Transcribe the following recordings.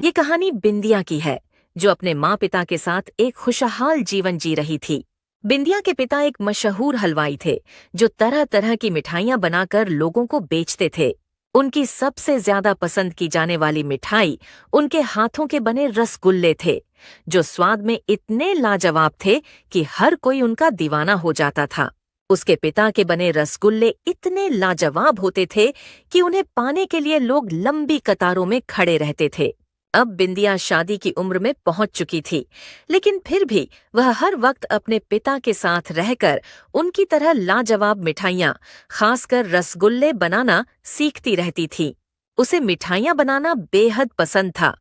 ये कहानी बिंदिया की है, जो अपने माँ पिता के साथ एक खुशहाल जीवन जी रही थी। बिंदिया के पिता एक मशहूर हलवाई थे, जो तरह तरह की मिठाइयाँ बनाकर लोगों को बेचते थे। उनकी सबसे ज्यादा पसंद की जाने वाली मिठाई उनके हाथों के बने रसगुल्ले थे, जो स्वाद में इतने लाजवाब थे कि हर कोई उनका दीवाना हो जाता था। उसके पिता के बने रसगुल्ले इतने लाजवाब होते थे कि उन्हें पाने के लिए लोग लंबी कतारों में खड़े रहते थे। अब बिंदिया शादी की उम्र में पहुंच चुकी थी, लेकिन फिर भी वह हर वक्त अपने पिता के साथ रहकर उनकी तरह लाजवाब मिठाइयाँ, खासकर रसगुल्ले बनाना सीखती रहती थी। उसे मिठाइयाँ बनाना बेहद पसंद था,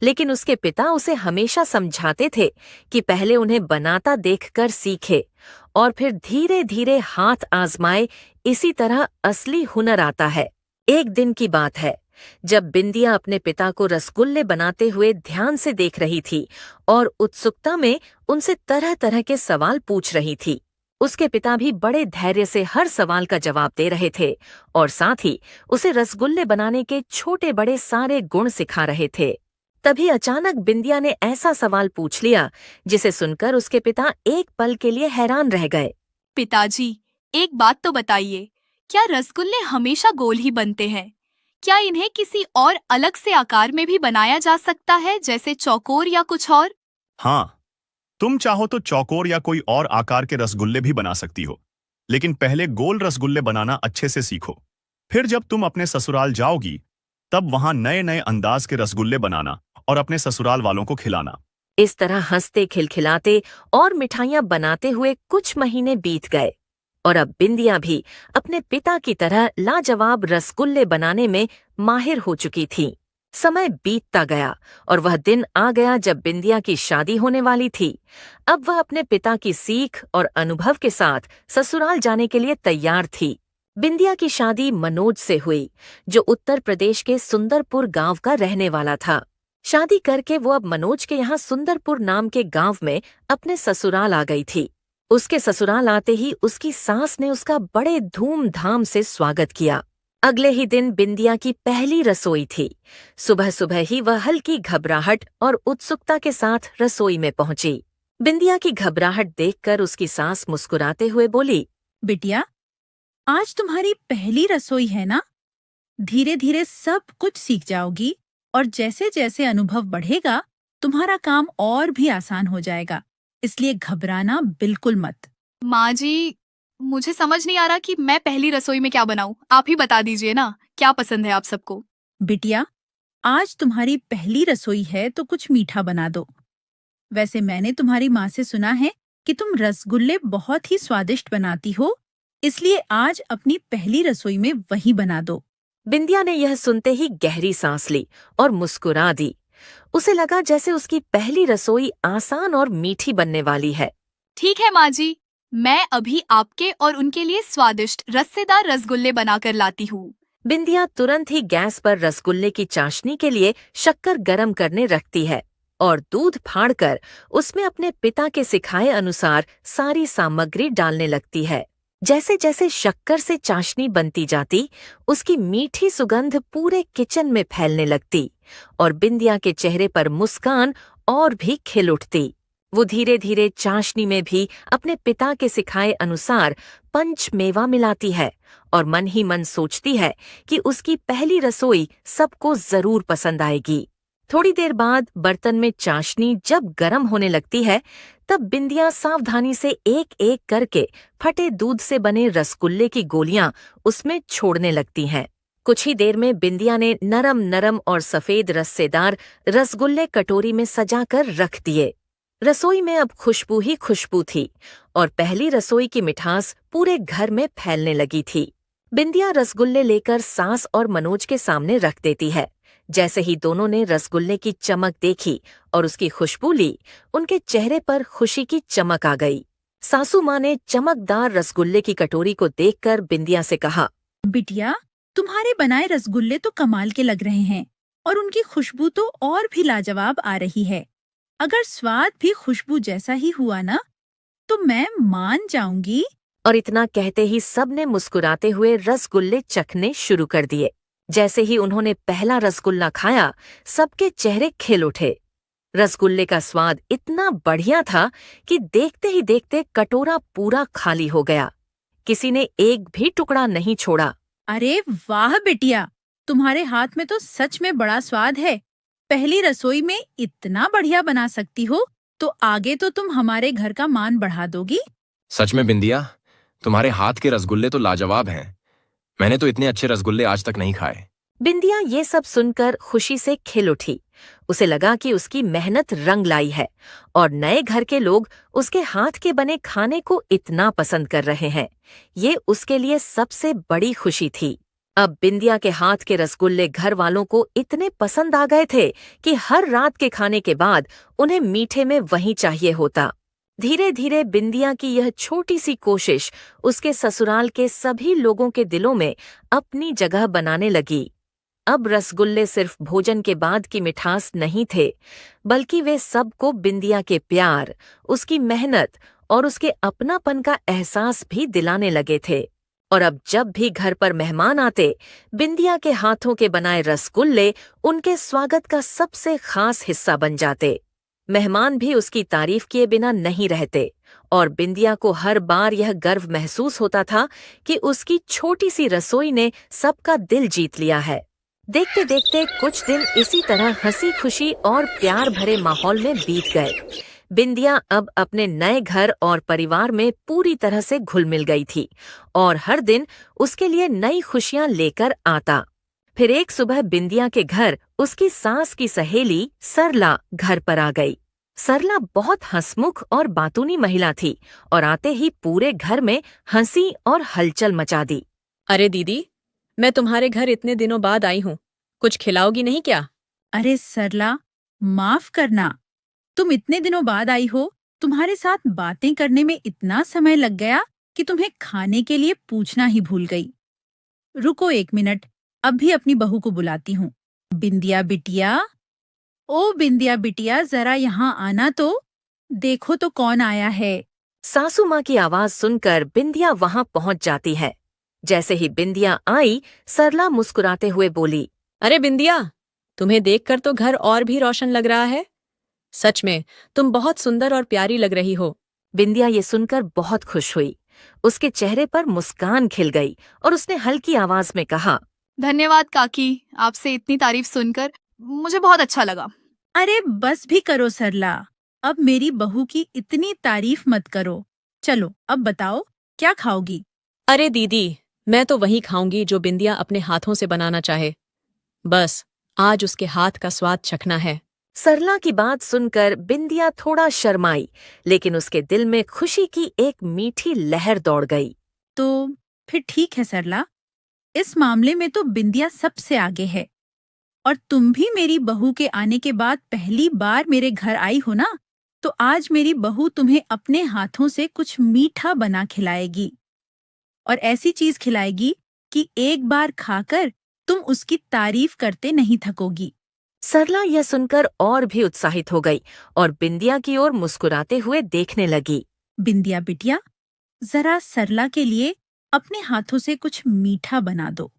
लेकिन उसके पिता उसे हमेशा समझाते थे कि पहले उन्हें बनाता देखकर सीखे और फिर धीरे धीरे हाथ आजमाए, इसी तरह असली हुनर आता है। एक दिन की बात है, जब बिंदिया अपने पिता को रसगुल्ले बनाते हुए ध्यान से देख रही थी और उत्सुकता में उनसे तरह तरह के सवाल पूछ रही थी। उसके पिता भी बड़े धैर्य से हर सवाल का जवाब दे रहे थे और साथ ही उसे रसगुल्ले बनाने के छोटे बड़े सारे गुण सिखा रहे थे। तभी अचानक बिंदिया ने ऐसा सवाल पूछ लिया जिसे सुनकर उसके पिता एक पल के लिए हैरान रह गए। पिताजी, एक बात तो बताइए, क्या रसगुल्ले हमेशा गोल ही बनते हैं? क्या इन्हें किसी और अलग से आकार में भी बनाया जा सकता है, जैसे चौकोर या कुछ और? हाँ, तुम चाहो तो चौकोर या कोई और आकार के रसगुल्ले भी बना सकती हो, लेकिन पहले गोल रसगुल्ले बनाना अच्छे से सीखो। फिर जब तुम अपने ससुराल जाओगी, तब वहां नए नए अंदाज के रसगुल्ले बनाना और अपने ससुराल वालों को खिलाना। इस तरह हंसते खिलखिलाते और मिठाइयाँ बनाते हुए कुछ महीने बीत गए और अब बिंदिया भी अपने पिता की तरह लाजवाब रसगुल्ले बनाने में माहिर हो चुकी थी। समय बीतता गया और वह दिन आ गया जब बिंदिया की शादी होने वाली थी। अब वह अपने पिता की सीख और अनुभव के साथ ससुराल जाने के लिए तैयार थी। बिंदिया की शादी मनोज से हुई, जो उत्तर प्रदेश के सुंदरपुर गांव का रहने वाला था। शादी करके वो अब मनोज के यहाँ सुंदरपुर नाम के गांव में अपने ससुराल आ गई थी। उसके ससुराल आते ही उसकी सास ने उसका बड़े धूमधाम से स्वागत किया। अगले ही दिन बिंदिया की पहली रसोई थी। सुबह सुबह ही वह हल्की घबराहट और उत्सुकता के साथ रसोई में पहुंची। बिंदिया की घबराहट देखकर उसकी सास मुस्कुराते हुए बोली, बिटिया, आज तुम्हारी पहली रसोई है ना? धीरे धीरे सब कुछ सीख जाओगी और जैसे जैसे अनुभव बढ़ेगा, तुम्हारा काम और भी आसान हो जाएगा। इसलिए घबराना बिल्कुल मत। माँ जी, मुझे समझ नहीं आ रहा कि मैं पहली रसोई में क्या बनाऊं। आप ही बता दीजिए ना, क्या पसंद है आप सबको? बिटिया, आज तुम्हारी पहली रसोई है तो कुछ मीठा बना दो। वैसे मैंने तुम्हारी माँ से सुना है कि तुम रसगुल्ले बहुत ही स्वादिष्ट बनाती हो, इसलिए आज अपनी पहली रसोई में वही बना दो। बिंदिया ने यह सुनते ही गहरी सांस ली और मुस्कुरा दी। उसे लगा जैसे उसकी पहली रसोई आसान और मीठी बनने वाली है। ठीक है माँ जी, मैं अभी आपके और उनके लिए स्वादिष्ट रस्सेदार रसगुल्ले बनाकर लाती हूँ। बिंदिया तुरंत ही गैस पर रसगुल्ले की चाशनी के लिए शक्कर गरम करने रखती है और दूध फाड़कर उसमें अपने पिता के सिखाए अनुसार सारी सामग्री डालने लगती है। जैसे जैसे शक्कर से चाशनी बनती जाती, उसकी मीठी सुगंध पूरे किचन में फैलने लगती और बिंदिया के चेहरे पर मुस्कान और भी खिल उठती। वो धीरे धीरे चाशनी में भी अपने पिता के सिखाए अनुसार पंचमेवा मिलाती है और मन ही मन सोचती है कि उसकी पहली रसोई सबको जरूर पसंद आएगी। थोड़ी देर बाद बर्तन में चाशनी जब गर्म होने लगती है, तब बिंदिया सावधानी से एक एक करके फटे दूध से बने रसगुल्ले की गोलियां उसमें छोड़ने लगती हैं। कुछ ही देर में बिंदिया ने नरम नरम और सफेद रस्सेदार रसगुल्ले कटोरी में सजाकर रख दिए। रसोई में अब खुशबू ही खुशबू थी और पहली रसोई की मिठास पूरे घर में फैलने लगी थी। बिंदिया रसगुल्ले लेकर सास और मनोज के सामने रख देती है। जैसे ही दोनों ने रसगुल्ले की चमक देखी और उसकी खुशबू ली, उनके चेहरे पर खुशी की चमक आ गई। सासू माँ ने चमकदार रसगुल्ले की कटोरी को देखकर बिंदिया से कहा, बिटिया, तुम्हारे बनाए रसगुल्ले तो कमाल के लग रहे हैं और उनकी खुशबू तो और भी लाजवाब आ रही है। अगर स्वाद भी खुशबू जैसा ही हुआ ना, तो मैं मान जाऊंगी। और इतना कहते ही सबने मुस्कुराते हुए रसगुल्ले चखने शुरू कर दिए। जैसे ही उन्होंने पहला रसगुल्ला खाया, सबके चेहरे खिल उठे। रसगुल्ले का स्वाद इतना बढ़िया था कि देखते ही देखते कटोरा पूरा खाली हो गया। किसी ने एक भी टुकड़ा नहीं छोड़ा। अरे वाह बिटिया, तुम्हारे हाथ में तो सच में बड़ा स्वाद है। पहली रसोई में इतना बढ़िया बना सकती हो तो आगे तो तुम हमारे घर का मान बढ़ा दोगी। सच में बिंदिया, तुम्हारे हाथ के रसगुल्ले तो लाजवाब हैं। मैंने तो इतने अच्छे रसगुल्ले आज तक नहीं खाए। बिंदिया ये सब सुनकर खुशी से खिल उठी। उसे लगा कि उसकी मेहनत रंग लाई है और नए घर के लोग उसके हाथ के बने खाने को इतना पसंद कर रहे हैं। ये उसके लिए सबसे बड़ी खुशी थी। अब बिंदिया के हाथ के रसगुल्ले घर वालों को इतने पसंद आ गए थे कि हर रात के खाने के बाद उन्हें मीठे में वही चाहिए होता। धीरे धीरे बिंदिया की यह छोटी सी कोशिश उसके ससुराल के सभी लोगों के दिलों में अपनी जगह बनाने लगी। अब रसगुल्ले सिर्फ भोजन के बाद की मिठास नहीं थे, बल्कि वे सबको बिंदिया के प्यार, उसकी मेहनत और उसके अपनापन का एहसास भी दिलाने लगे थे। और अब जब भी घर पर मेहमान आते, बिंदिया के हाथों के बनाए रसगुल्ले उनके स्वागत का सबसे खास हिस्सा बन जाते। मेहमान भी उसकी तारीफ किए बिना नहीं रहते और बिंदिया को हर बार यह गर्व महसूस होता था कि उसकी छोटी सी रसोई ने सबका दिल जीत लिया है। देखते देखते कुछ दिन इसी तरह हंसी खुशी और प्यार भरे माहौल में बीत गए। बिंदिया अब अपने नए घर और परिवार में पूरी तरह से घुल मिल गई थी और हर दिन उसके लिए नई खुशियां लेकर आता। फिर एक सुबह बिंदिया के घर उसकी सास की सहेली सरला घर पर आ गई। सरला बहुत हंसमुख और बातूनी महिला थी और आते ही पूरे घर में हंसी और हलचल मचा दी। अरे दीदी, मैं तुम्हारे घर इतने दिनों बाद आई हूँ, कुछ खिलाओगी नहीं क्या? अरे सरला, माफ करना, तुम इतने दिनों बाद आई हो, तुम्हारे साथ बातें करने में इतना समय लग गया कि तुम्हें खाने के लिए पूछना ही भूल गई। रुको 1 मिनट, अब भी अपनी बहू को बुलाती हूँ। बिंदिया बिटिया, ओ बिंदिया बिटिया, जरा यहाँ आना तो, देखो तो कौन आया है। सासू माँ की आवाज सुनकर बिंदिया वहां पहुंच जाती है। जैसे ही बिंदिया आई, सरला मुस्कुराते हुए बोली, अरे बिंदिया, तुम्हें देखकर तो घर और भी रोशन लग रहा है। सच में तुम बहुत सुंदर और प्यारी लग रही हो। बिंदिया ये सुनकर बहुत खुश हुई। उसके चेहरे पर मुस्कान खिल गई और उसने हल्की आवाज में कहा, धन्यवाद काकी, आपसे इतनी तारीफ सुनकर मुझे बहुत अच्छा लगा। अरे बस भी करो सरला, अब मेरी बहू की इतनी तारीफ मत करो। चलो अब बताओ, क्या खाओगी? अरे दीदी, मैं तो वही खाऊंगी जो बिंदिया अपने हाथों से बनाना चाहे। बस आज उसके हाथ का स्वाद चखना है। सरला की बात सुनकर बिंदिया थोड़ा शर्माई, लेकिन उसके दिल में खुशी की एक मीठी लहर दौड़ गई। तो फिर ठीक है सरला, इस मामले में तो बिंदिया सबसे आगे है। और तुम भी मेरी बहू के आने के बाद पहली बार मेरे घर आई हो ना, तो आज मेरी बहू तुम्हें अपने हाथों से कुछ मीठा बना खिलाएगी और ऐसी चीज खिलाएगी कि एक बार खाकर तुम उसकी तारीफ करते नहीं थकोगी। सरला यह सुनकर और भी उत्साहित हो गई और बिंदिया की ओर मुस्कुराते हुए देखने लगी। बिंदिया बिटिया, जरा सरला के लिए अपने हाथों से कुछ मीठा बना दो।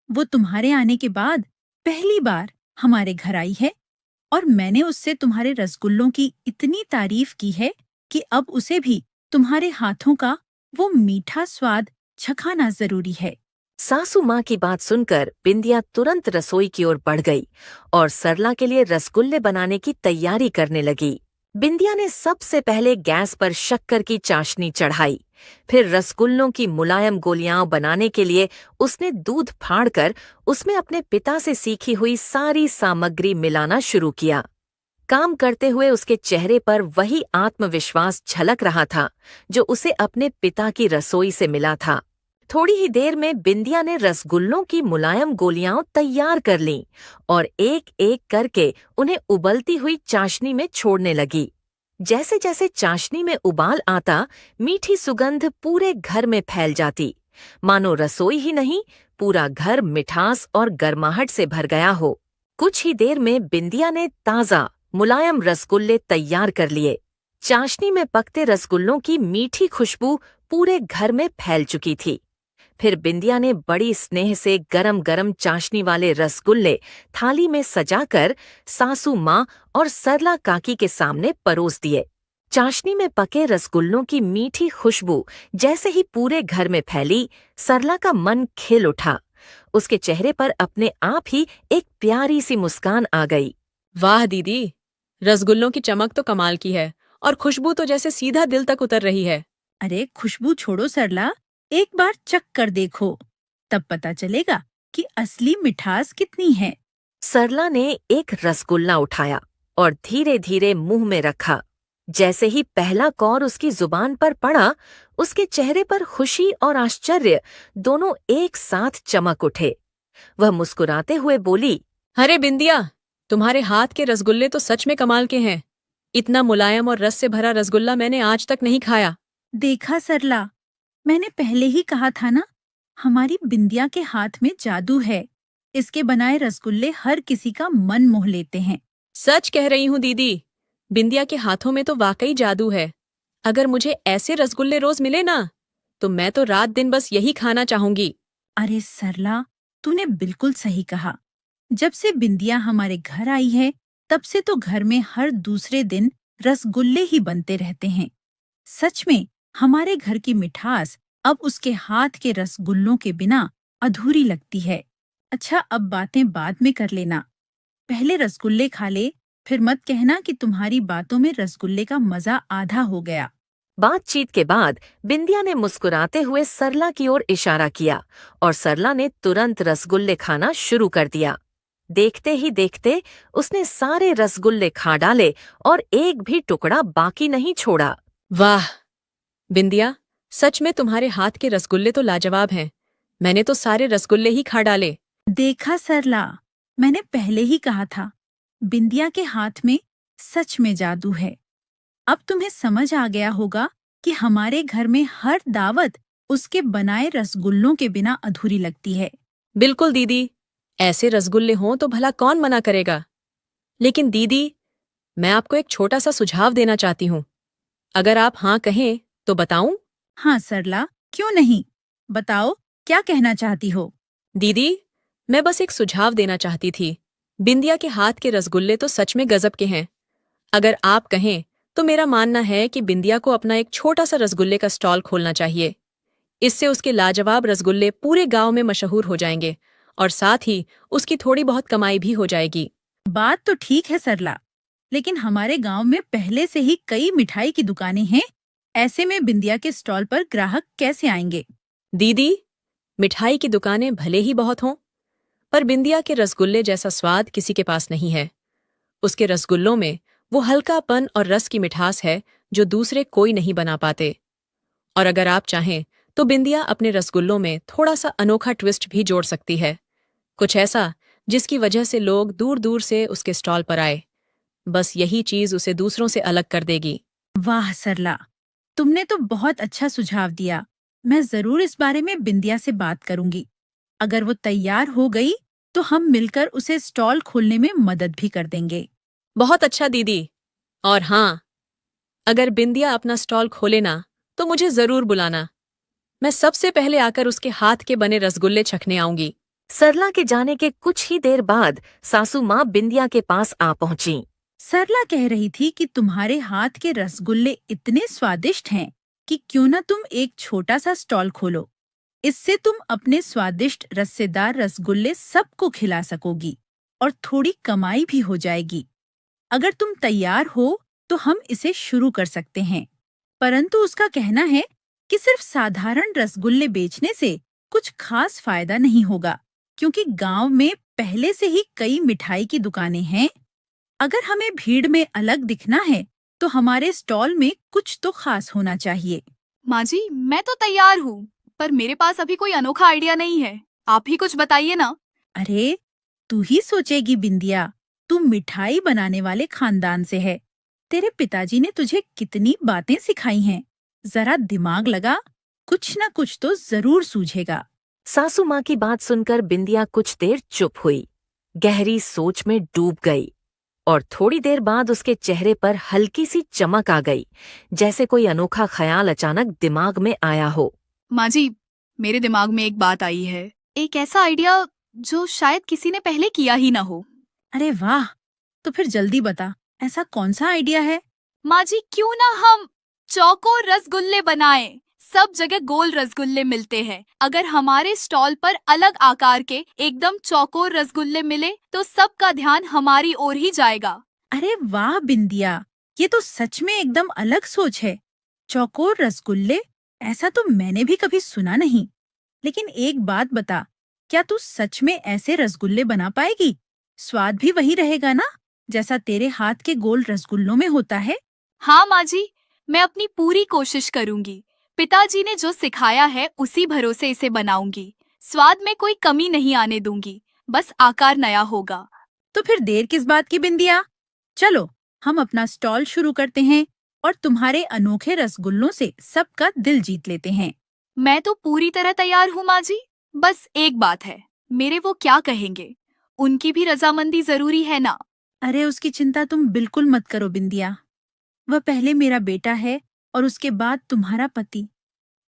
वो तुम्हारे आने के बाद पहली बार हमारे घर आई है और मैंने उससे तुम्हारे रसगुल्लों की इतनी तारीफ की है कि अब उसे भी तुम्हारे हाथों का वो मीठा स्वाद चखाना जरूरी है। सासू माँ की बात सुनकर बिंदिया तुरंत रसोई की ओर बढ़ गई और सरला के लिए रसगुल्ले बनाने की तैयारी करने लगी। बिंदिया ने सबसे पहले गैस पर शक्कर की चाशनी चढ़ाई। फिर रसगुल्लों की मुलायम गोलियां बनाने के लिए उसने दूध फाड़कर उसमें अपने पिता से सीखी हुई सारी सामग्री मिलाना शुरू किया। काम करते हुए उसके चेहरे पर वही आत्मविश्वास झलक रहा था जो उसे अपने पिता की रसोई से मिला था। थोड़ी ही देर में बिंदिया ने रसगुल्लों की मुलायम गोलियां तैयार कर लीं और एक एक करके उन्हें उबलती हुई चाशनी में छोड़ने लगी। जैसे जैसे चाशनी में उबाल आता, मीठी सुगंध पूरे घर में फैल जाती, मानो रसोई ही नहीं, पूरा घर मिठास और गर्माहट से भर गया हो। कुछ ही देर में बिंदिया ने ताज़ा मुलायम रसगुल्ले तैयार कर लिए। चाशनी में पकते रसगुल्लों की मीठी खुशबू पूरे घर में फैल चुकी थी। फिर बिंदिया ने बड़ी स्नेह से गरम गरम चाशनी वाले रसगुल्ले थाली में सजाकर सासू माँ और सरला काकी के सामने परोस दिए। चाशनी में पके रसगुल्लों की मीठी खुशबू जैसे ही पूरे घर में फैली, सरला का मन खिल उठा। उसके चेहरे पर अपने आप ही एक प्यारी सी मुस्कान आ गई। वाह दीदी, रसगुल्लों की चमक तो कमाल की है और खुशबू तो जैसे सीधा दिल तक उतर रही है। अरे खुशबू छोड़ो सरला, एक बार चख कर देखो, तब पता चलेगा कि असली मिठास कितनी है। सरला ने एक रसगुल्ला उठाया और धीरे धीरे मुंह में रखा। जैसे ही पहला कौर उसकी जुबान पर पड़ा, उसके चेहरे पर खुशी और आश्चर्य दोनों एक साथ चमक उठे। वह मुस्कुराते हुए बोली, अरे बिंदिया, तुम्हारे हाथ के रसगुल्ले तो सच में कमाल के हैं। इतना मुलायम और रस से भरा रसगुल्ला मैंने आज तक नहीं खाया। देखा सरला, मैंने पहले ही कहा था ना, हमारी बिंदिया के हाथ में जादू है। इसके बनाए रसगुल्ले हर किसी का मन मोह लेते हैं। सच कह रही हूँ दीदी, बिंदिया के हाथों में तो वाकई जादू है। अगर मुझे ऐसे रसगुल्ले रोज मिले ना, तो मैं तो रात दिन बस यही खाना चाहूंगी। अरे सरला, तूने बिल्कुल सही कहा। जब से बिंदिया हमारे घर आई है, तब से तो घर में हर दूसरे दिन रसगुल्ले ही बनते रहते हैं। सच में हमारे घर की मिठास अब उसके हाथ के रसगुल्लों के बिना अधूरी लगती है। अच्छा, अब बातें बाद में कर लेना, पहले रसगुल्ले खा ले, फिर मत कहना कि तुम्हारी बातों में रसगुल्ले का मजा आधा हो गया। बातचीत के बाद बिंदिया ने मुस्कुराते हुए सरला की ओर इशारा किया और सरला ने तुरंत रसगुल्ले खाना शुरू कर दिया। देखते ही देखते उसने सारे रसगुल्ले खा डाले और एक भी टुकड़ा बाकी नहीं छोड़ा। वाह बिंदिया, सच में तुम्हारे हाथ के रसगुल्ले तो लाजवाब हैं। मैंने तो सारे रसगुल्ले ही खा डाले। देखा सरला, मैंने पहले ही कहा था, बिंदिया के हाथ में सच में जादू है। अब तुम्हें समझ आ गया होगा कि हमारे घर में हर दावत उसके बनाए रसगुल्लों के बिना अधूरी लगती है। बिल्कुल दीदी, ऐसे रसगुल्ले हों तो भला कौन मना करेगा। लेकिन दीदी, मैं आपको एक छोटा सा सुझाव देना चाहती हूँ। अगर आप हाँ कहें तो बताऊं? हाँ सरला, क्यों नहीं, बताओ क्या कहना चाहती हो। दीदी, मैं बस एक सुझाव देना चाहती थी। बिंदिया के हाथ के रसगुल्ले तो सच में गजब के हैं। अगर आप कहें तो मेरा मानना है कि बिंदिया को अपना एक छोटा सा रसगुल्ले का स्टॉल खोलना चाहिए। इससे उसके लाजवाब रसगुल्ले पूरे गांव में मशहूर हो जाएंगे और साथ ही उसकी थोड़ी बहुत कमाई भी हो जाएगी। बात तो ठीक है सरला, लेकिन हमारे गांव में पहले से ही कई मिठाई की दुकानें हैं। ऐसे में बिंदिया के स्टॉल पर ग्राहक कैसे आएंगे। दीदी, मिठाई की दुकानें भले ही बहुत हों, पर बिंदिया के रसगुल्ले जैसा स्वाद किसी के पास नहीं है। उसके रसगुल्लों में वो हल्कापन और रस की मिठास है जो दूसरे कोई नहीं बना पाते। और अगर आप चाहें तो बिंदिया अपने रसगुल्लों में थोड़ा सा अनोखा ट्विस्ट भी जोड़ सकती है, कुछ ऐसा जिसकी वजह से लोग दूर दूर से उसके स्टॉल पर आए। बस यही चीज उसे दूसरों से अलग कर देगी। वाह सरला, तुमने तो बहुत अच्छा सुझाव दिया। मैं जरूर इस बारे में बिंदिया से बात करूंगी। अगर वो तैयार हो गई तो हम मिलकर उसे स्टॉल खोलने में मदद भी कर देंगे। बहुत अच्छा दीदी। और हाँ, अगर बिंदिया अपना स्टॉल खोले ना तो मुझे जरूर बुलाना। मैं सबसे पहले आकर उसके हाथ के बने रसगुल्ले चखने आऊंगी। सरला के जाने के कुछ ही देर बाद सासू माँ बिंदिया के पास आ पहुंची। सरला कह रही थी कि तुम्हारे हाथ के रसगुल्ले इतने स्वादिष्ट हैं कि क्यों न तुम एक छोटा सा स्टॉल खोलो। इससे तुम अपने स्वादिष्ट रस्सेदार रसगुल्ले सबको खिला सकोगी और थोड़ी कमाई भी हो जाएगी। अगर तुम तैयार हो तो हम इसे शुरू कर सकते हैं। परंतु उसका कहना है कि सिर्फ साधारण रसगुल्ले बेचने से कुछ खास फायदा नहीं होगा, क्योंकि गांव में पहले से ही कई मिठाई की दुकानें हैं। अगर हमें भीड़ में अलग दिखना है तो हमारे स्टॉल में कुछ तो खास होना चाहिए। माँ जी, मैं तो तैयार हूँ, पर मेरे पास अभी कोई अनोखा आइडिया नहीं है। आप ही कुछ बताइए ना। अरे, तू ही सोचेगी बिंदिया, तू मिठाई बनाने वाले खानदान से है। तेरे पिताजी ने तुझे कितनी बातें सिखाई हैं। जरा दिमाग लगा, कुछ न कुछ तो जरूर सूझेगा। सासू माँ की बात सुनकर बिंदिया कुछ देर चुप हुई, गहरी सोच में डूब गई और थोड़ी देर बाद उसके चेहरे पर हल्की सी चमक आ गई, जैसे कोई अनोखा ख्याल अचानक दिमाग में आया हो। माँ जी, मेरे दिमाग में एक बात आई है, एक ऐसा आइडिया जो शायद किसी ने पहले किया ही ना हो। अरे वाह, तो फिर जल्दी बता, ऐसा कौन सा आइडिया है? माँ जी, क्यों ना हम चौकोर रसगुल्ले बनाएं? सब जगह गोल रसगुल्ले मिलते हैं। अगर हमारे स्टॉल पर अलग आकार के एकदम चौकोर रसगुल्ले मिले तो सबका ध्यान हमारी ओर ही जाएगा। अरे वाह बिंदिया, ये तो सच में एकदम अलग सोच है। चौकोर रसगुल्ले, ऐसा तो मैंने भी कभी सुना नहीं। लेकिन एक बात बता, क्या तू सच में ऐसे रसगुल्ले बना पाएगी? स्वाद भी वही रहेगा ना, जैसा तेरे हाथ के गोल रसगुल्लों में होता है? हाँ माँ जी, मैं अपनी पूरी कोशिश करूंगी। पिताजी ने जो सिखाया है उसी भरोसे इसे बनाऊंगी। स्वाद में कोई कमी नहीं आने दूंगी, बस आकार नया होगा। तो फिर देर किस बात की बिंदिया? चलो, हम अपना स्टॉल शुरू करते हैं और तुम्हारे अनोखे रसगुल्लों से सबका दिल जीत लेते हैं। मैं तो पूरी तरह तैयार हूँ माँ जी। बस एक बात है, मेरे वो क्या कहेंगे, उनकी भी रजामंदी जरूरी है ना? अरे उसकी चिंता तुम बिल्कुल मत करो बिंदिया। वह पहले मेरा बेटा है और उसके बाद तुम्हारा पति।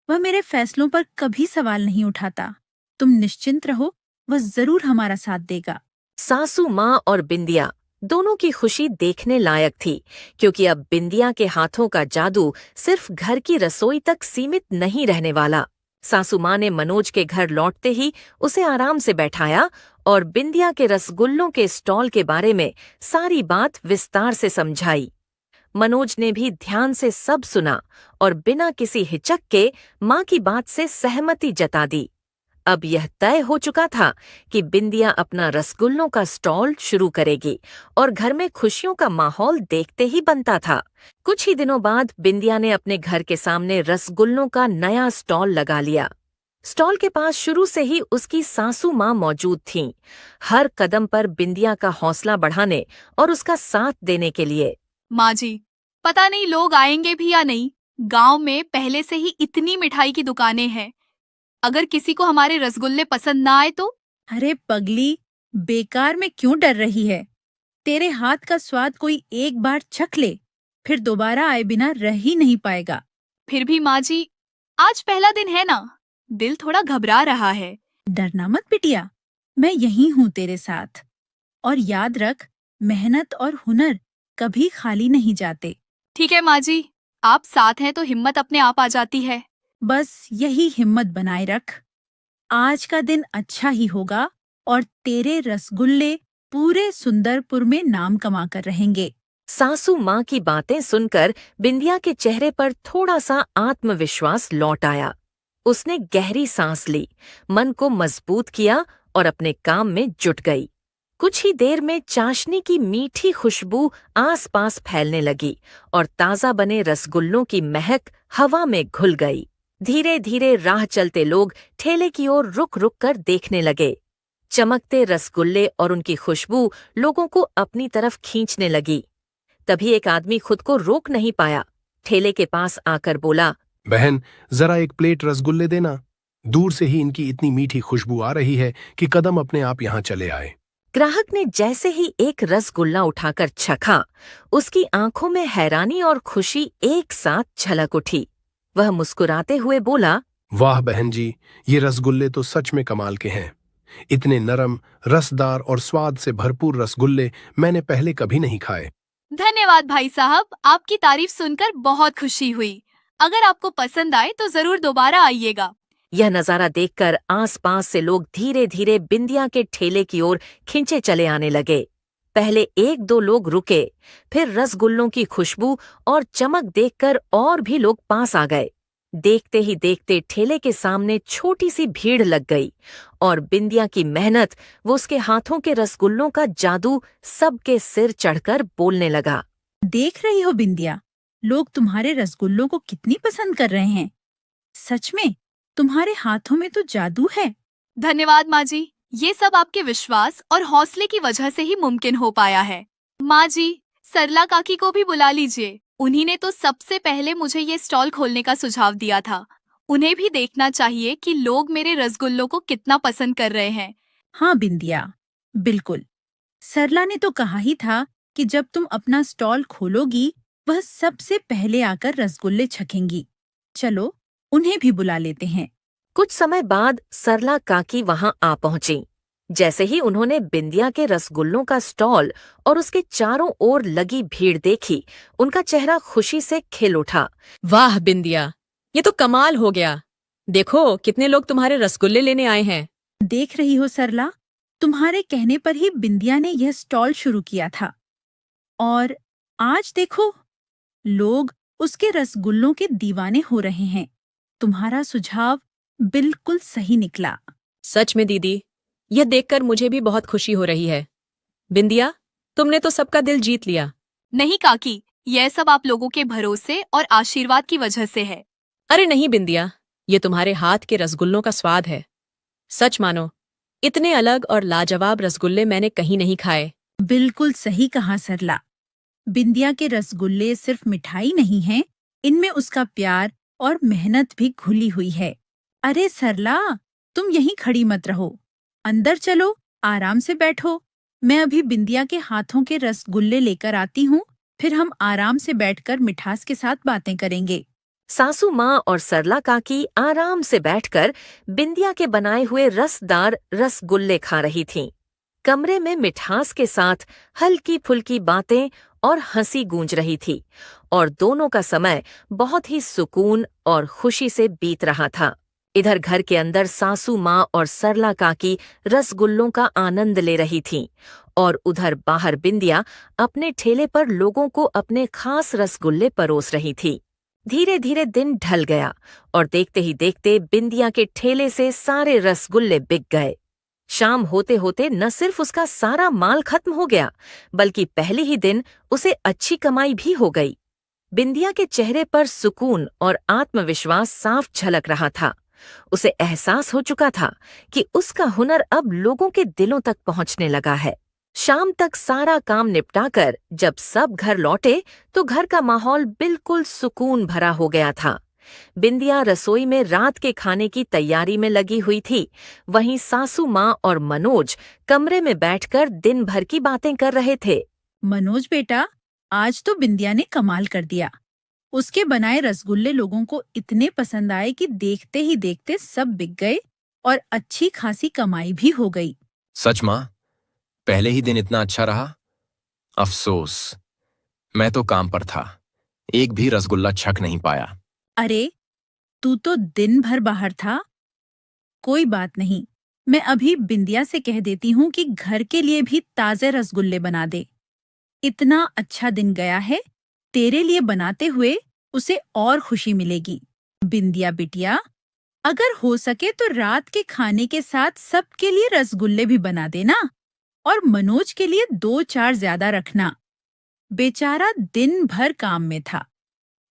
वह मेरे फैसलों पर कभी सवाल नहीं उठाता। तुम निश्चिंत रहो, वह जरूर हमारा साथ देगा। सासू माँ और बिंदिया दोनों की खुशी देखने लायक थी, क्योंकि अब बिंदिया के हाथों का जादू सिर्फ घर की रसोई तक सीमित नहीं रहने वाला। सासू माँ ने मनोज के घर लौटते ही उसे आराम से बैठाया और बिंदिया के रसगुल्लों के स्टॉल के बारे में सारी बात विस्तार से समझाई। मनोज ने भी ध्यान से सब सुना और बिना किसी हिचक के माँ की बात से सहमति जता दी। अब यह तय हो चुका था कि बिंदिया अपना रसगुल्लों का स्टॉल शुरू करेगी और घर में खुशियों का माहौल देखते ही बनता था। कुछ ही दिनों बाद बिंदिया ने अपने घर के सामने रसगुल्लों का नया स्टॉल लगा लिया। स्टॉल के पास शुरू से ही उसकी सासू माँ मौजूद थीं, हर कदम पर बिंदिया का हौसला बढ़ाने और उसका साथ देने के लिए। माँ जी, पता नहीं लोग आएंगे भी या नहीं। गांव में पहले से ही इतनी मिठाई की दुकानें हैं। अगर किसी को हमारे रसगुल्ले पसंद ना आए तो? अरे पगली, बेकार में क्यों डर रही है? तेरे हाथ का स्वाद कोई एक बार चख ले, फिर दोबारा आए बिना रह ही नहीं पाएगा। फिर भी माँ जी, आज पहला दिन है ना, दिल थोड़ा घबरा रहा है। डरना मत बिटिया, मैं यहीं हूँ तेरे साथ। और याद रख, मेहनत और हुनर कभी खाली नहीं जाते। ठीक है माँ जी, आप साथ हैं तो हिम्मत अपने आप आ जाती है। बस यही हिम्मत बनाए रख। आज का दिन अच्छा ही होगा और तेरे रसगुल्ले पूरे सुंदरपुर में नाम कमा कर रहेंगे। सासू माँ की बातें सुनकर बिंदिया के चेहरे पर थोड़ा सा आत्मविश्वास लौट आया। उसने गहरी सांस ली, मन को मजबूत किया और अपने काम में जुट गई। कुछ ही देर में चाशनी की मीठी खुशबू आसपास फैलने लगी और ताज़ा बने रसगुल्लों की महक हवा में घुल गई। धीरे धीरे राह चलते लोग ठेले की ओर रुक रुक कर देखने लगे। चमकते रसगुल्ले और उनकी खुशबू लोगों को अपनी तरफ खींचने लगी। तभी एक आदमी खुद को रोक नहीं पाया। ठेले के पास आकर बोला, बहन, जरा एक प्लेट रसगुल्ले देना। दूर से ही इनकी इतनी मीठी खुशबू आ रही है कि कदम अपने आप यहाँ चले आए। ग्राहक ने जैसे ही एक रसगुल्ला उठाकर चखा, उसकी आंखों में हैरानी और खुशी एक साथ झलक उठी। वह मुस्कुराते हुए बोला, वाह बहन जी, ये रसगुल्ले तो सच में कमाल के हैं। इतने नरम, रसदार और स्वाद से भरपूर रसगुल्ले मैंने पहले कभी नहीं खाए। धन्यवाद भाई साहब, आपकी तारीफ सुनकर बहुत खुशी हुई। अगर आपको पसंद आए तो जरूर दोबारा आइएगा। यह नजारा देखकर आसपास से लोग धीरे धीरे बिंदिया के ठेले की ओर खिंचे चले आने लगे। पहले एक दो लोग रुके, फिर रसगुल्लों की खुशबू और चमक देखकर और भी लोग पास आ गए। देखते ही देखते ठेले के सामने छोटी सी भीड़ लग गई और बिंदिया की मेहनत, वो उसके हाथों के रसगुल्लों का जादू सबके सिर चढ़कर बोलने लगा। देख रही हो बिंदिया, लोग तुम्हारे रसगुल्लों को कितनी पसंद कर रहे हैं। सच में तुम्हारे हाथों में तो जादू है। धन्यवाद माँ जी, ये सब आपके विश्वास और हौसले की वजह से ही मुमकिन हो पाया है। माँ जी, सरला काकी को भी बुला लीजिए। उन्हीं ने तो सबसे पहले मुझे ये स्टॉल खोलने का सुझाव दिया था। उन्हें भी देखना चाहिए कि लोग मेरे रसगुल्लों को कितना पसंद कर रहे हैं। हाँ बिंदिया, बिल्कुल। सरला ने तो कहा ही था कि जब तुम अपना स्टॉल खोलोगी, वह सबसे पहले आकर रसगुल्ले छकेंगी। चलो, उन्हें भी बुला लेते हैं। कुछ समय बाद सरला काकी वहां आ पहुंची। जैसे ही उन्होंने बिंदिया के रसगुल्लों का स्टॉल और उसके चारों ओर लगी भीड़ देखी, उनका चेहरा खुशी से खिल उठा। वाह बिंदिया, ये तो कमाल हो गया। देखो कितने लोग तुम्हारे रसगुल्ले लेने आए हैं। देख रही हो सरला, तुम्हारे कहने पर ही बिंदिया ने यह स्टॉल शुरू किया था और आज देखो, लोग उसके रसगुल्लों के दीवाने हो रहे हैं। तुम्हारा सुझाव बिल्कुल सही निकला। सच में दीदी, यह देखकर मुझे भी बहुत खुशी हो रही है। बिंदिया, तुमने तो सबका दिल जीत लिया। नहीं काकी, यह सब आप लोगों के भरोसे और आशीर्वाद की वजह से है। अरे नहीं बिंदिया, ये तुम्हारे हाथ के रसगुल्लों का स्वाद है। सच मानो, इतने अलग और लाजवाब रसगुल्ले मैंने कहीं नहीं खाए। बिल्कुल सही कहा सरला। बिंदिया के रसगुल्ले सिर्फ मिठाई नहीं हैं, इनमें उसका प्यार और मेहनत भी घुली हुई है। अरे सरला, तुम यहीं खड़ी मत रहो, अंदर चलो, आराम से बैठो। मैं अभी बिंदिया के हाथों के रसगुल्ले लेकर आती हूँ, फिर हम आराम से बैठकर मिठास के साथ बातें करेंगे। सासू माँ और सरला काकी आराम से बैठकर बिंदिया के बनाए हुए रसदार रसगुल्ले खा रही थीं। कमरे में मिठास के साथ हल्की फुल्की बातें और हंसी गूंज रही थी और दोनों का समय बहुत ही सुकून और खुशी से बीत रहा था। इधर घर के अंदर सासू माँ और सरला काकी रसगुल्लों का आनंद ले रही थीं और उधर बाहर बिंदिया अपने ठेले पर लोगों को अपने खास रसगुल्ले परोस रही थी। धीरे धीरे दिन ढल गया और देखते ही देखते बिंदिया के ठेले से सारे रसगुल्ले बिक गए। शाम होते होते न सिर्फ उसका सारा माल खत्म हो गया, बल्कि पहले ही दिन उसे अच्छी कमाई भी हो गई। बिंदिया के चेहरे पर सुकून और आत्मविश्वास साफ झलक रहा था। उसे एहसास हो चुका था कि उसका हुनर अब लोगों के दिलों तक पहुंचने लगा है। शाम तक सारा काम निपटाकर जब सब घर लौटे तो घर का माहौल बिल्कुल सुकून भरा हो गया था। बिंदिया रसोई में रात के खाने की तैयारी में लगी हुई थी, वहीं सासू माँ और मनोज कमरे में बैठकर दिन भर की बातें कर रहे थे। मनोज बेटा, आज तो बिंदिया ने कमाल कर दिया। उसके बनाए रसगुल्ले लोगों को इतने पसंद आए कि देखते ही देखते सब बिक गए और अच्छी खासी कमाई भी हो गई। सच माँ, पहले ही दिन इतना अच्छा रहा। अफसोस, मैं तो काम पर था, एक भी रसगुल्ला छक नहीं पाया। अरे, तू तो दिन भर बाहर था। कोई बात नहीं, मैं अभी बिंदिया से कह देती हूँ कि घर के लिए भी ताजे रसगुल्ले बना दे। इतना अच्छा दिन गया है, तेरे लिए बनाते हुए उसे और खुशी मिलेगी। बिंदिया बिटिया, अगर हो सके तो रात के खाने के साथ सबके लिए रसगुल्ले भी बना देना और मनोज के लिए 2-4 ज्यादा रखना। बेचारा दिन भर काम में था,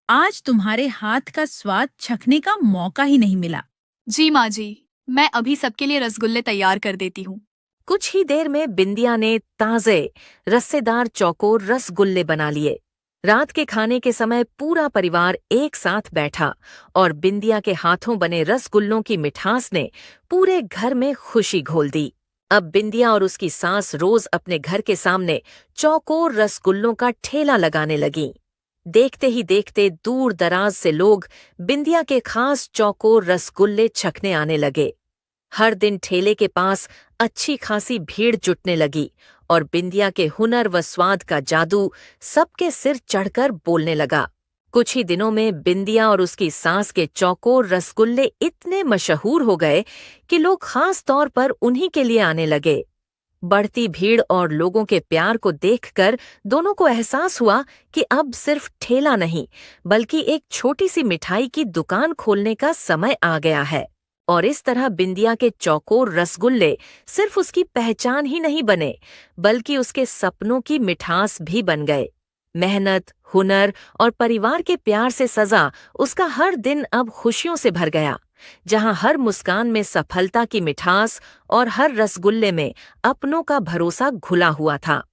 आज तुम्हारे हाथ का स्वाद चखने का मौका ही नहीं मिला। जी माँ जी, मैं अभी सबके लिए रसगुल्ले तैयार कर देती हूँ। कुछ ही देर में बिंदिया ने ताजे रस्सेदार चौकोर रसगुल्ले बना लिए। रात के खाने के समय पूरा परिवार एक साथ बैठा और बिंदिया के हाथों बने रसगुल्लों की मिठास ने पूरे घर में खुशी घोल दी। अब बिंदिया और उसकी सास रोज अपने घर के सामने चौकोर रसगुल्लों का ठेला लगाने लगी। देखते ही देखते दूर दराज से लोग बिंदिया के खास चौकोर रसगुल्ले चखने आने लगे। हर दिन ठेले के पास अच्छी खासी भीड़ जुटने लगी और बिंदिया के हुनर व स्वाद का जादू सबके सिर चढ़कर बोलने लगा। कुछ ही दिनों में बिंदिया और उसकी सास के चौकोर रसगुल्ले इतने मशहूर हो गए कि लोग खास तौर पर उन्हीं के लिए आने लगे। बढ़ती भीड़ और लोगों के प्यार को देखकर दोनों को एहसास हुआ कि अब सिर्फ ठेला नहीं, बल्कि एक छोटी सी मिठाई की दुकान खोलने का समय आ गया है। और इस तरह बिंदिया के चौकोर रसगुल्ले सिर्फ उसकी पहचान ही नहीं बने, बल्कि उसके सपनों की मिठास भी बन गए। मेहनत, हुनर और परिवार के प्यार से सजा उसका हर दिन अब खुशियों से भर गया, जहां हर मुस्कान में सफलता की मिठास और हर रसगुल्ले में अपनों का भरोसा घुला हुआ था।